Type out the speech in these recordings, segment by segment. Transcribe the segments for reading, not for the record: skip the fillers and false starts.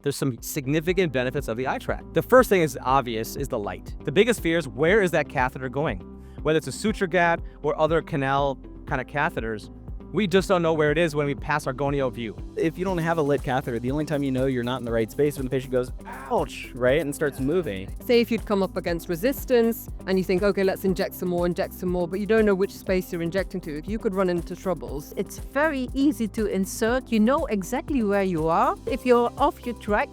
there's some significant benefits of the iTrack. The first thing is obvious, is the light. The biggest fear is, where is that catheter going? Whether it's a suture gap or other canal kind of catheters, we just don't know where it is when we pass our gonio view. If you don't have a lit catheter, the only time you know you're not in the right space when the patient goes, ouch, right, and starts moving. Say if you'd come up against resistance and you think, okay, let's inject some more, but you don't know which space you're injecting to, you could run into troubles. It's very easy to insert. You know exactly where you are. If you're off your track,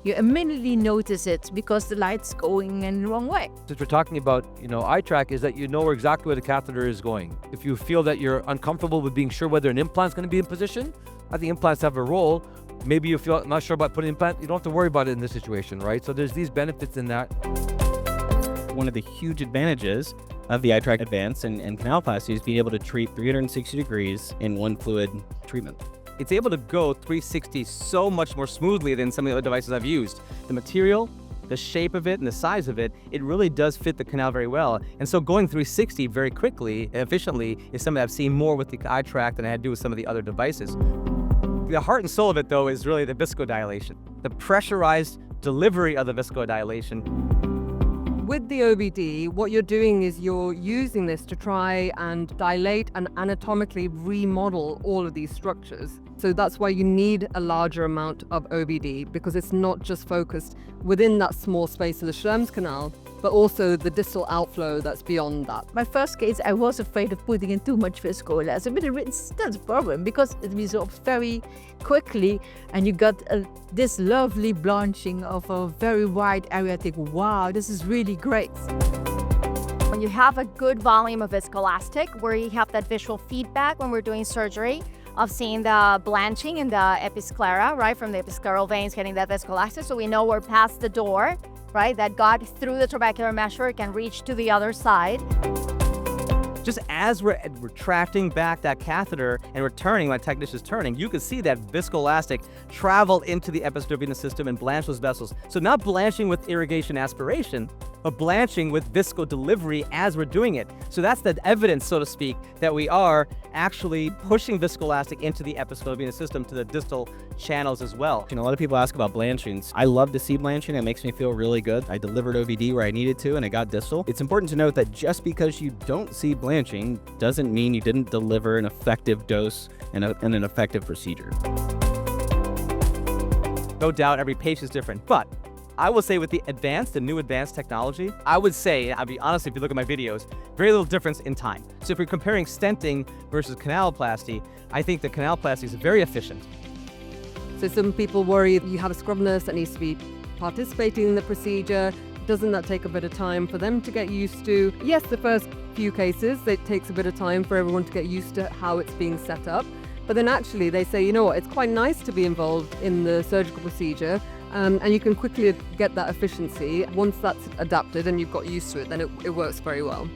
you immediately notice it because the light's going in the wrong way. Since we're talking about, iTrack, is that you know exactly where the catheter is going. If you feel that you're uncomfortable with being sure whether an implant's going to be in position, I think implants have a role. Maybe you feel not sure about putting an implant, you don't have to worry about it in this situation, right? So there's these benefits in that. One of the huge advantages of the iTrack Advance and Canaloplasty is being able to treat 360 degrees in one fluid treatment. It's able to go 360 so much more smoothly than some of the other devices I've used. The material, the shape of it, and the size of it, it really does fit the canal very well. And so going 360 very quickly and efficiently is something I've seen more with the iTrack than I had to do with some of the other devices. The heart and soul of it, though, is really the viscodilation, the pressurized delivery of the viscodilation. With the OBD, what you're doing is you're using this to try and dilate and anatomically remodel all of these structures. So that's why you need a larger amount of OBD, because it's not just focused within that small space of the Schlemm's canal, but also the distal outflow that's beyond that. My first case, I was afraid of putting in too much viscodilation, but it's not a problem because it resolves very quickly and you got this lovely blanching of a very wide area. I think, wow, this is really great. When you have a good volume of viscoelastic, where you have that visual feedback when we're doing surgery, of seeing the blanching in the episclera, right, from the episcleral veins getting that viscoelastic, so we know we're past the door, right, that got through the trabecular meshwork and reached to the other side. Just as we're retracting back that catheter and returning, my technician's turning, you can see that viscoelastic travel into the episcleral venous system and blanch those vessels. So not blanching with irrigation aspiration, but blanching with visco delivery as we're doing it. So that's the evidence, so to speak, that we are actually pushing viscoelastic into the episcleral venous system to the distal channels as well. A lot of people ask about blanching. I love to see blanching. It makes me feel really good. I delivered OVD where I needed to, and I got distal. It's important to note that just because you don't see blanching doesn't mean you didn't deliver an effective dose and an effective procedure. No doubt every patient's different, but I will say with the new advanced technology, I would say, I'll be honest, if you look at my videos, very little difference in time. So if you're comparing stenting versus canaloplasty, I think the canaloplasty is very efficient. So some people worry you have a scrub nurse that needs to be participating in the procedure. Doesn't that take a bit of time for them to get used to? Yes, the first few cases, it takes a bit of time for everyone to get used to how it's being set up. But then actually they say, you know what, it's quite nice to be involved in the surgical procedure. And you can quickly get that efficiency. Once that's adapted and you've got used to it, then it works very well.